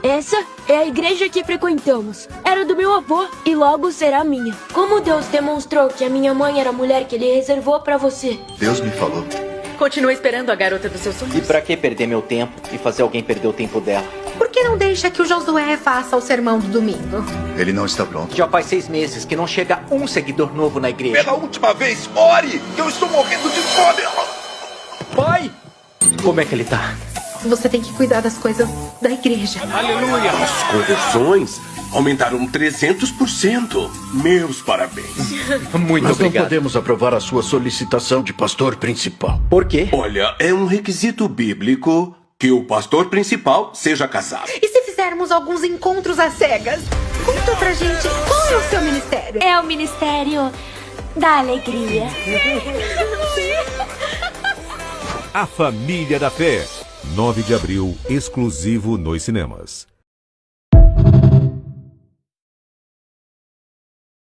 Essa é a igreja que frequentamos. Era do meu avô e logo será minha. Como Deus demonstrou que a minha mãe era a mulher que ele reservou pra você? Deus me falou. Continua esperando a garota dos seus sonhos. E pra que perder meu tempo e fazer alguém perder o tempo dela? Por que não deixa que o Josué faça o sermão do domingo? Ele não está pronto. Já faz 6 meses que não chega um seguidor novo na igreja. Pela última vez, ore! Que eu estou morrendo de fome! Pai! Como é que ele tá? Você tem que cuidar das coisas da igreja. Aleluia! As conversões aumentaram 300%. Meus parabéns. Muito Nós não obrigado. podemos aprovar a sua solicitação de pastor principal. Por quê? Olha, é um requisito bíblico que o pastor principal seja casado. E se fizermos alguns encontros às cegas? Conta pra gente qual é o seu ministério. É o Ministério da Alegria. A Família da Fé. 9 de abril, exclusivo nos cinemas.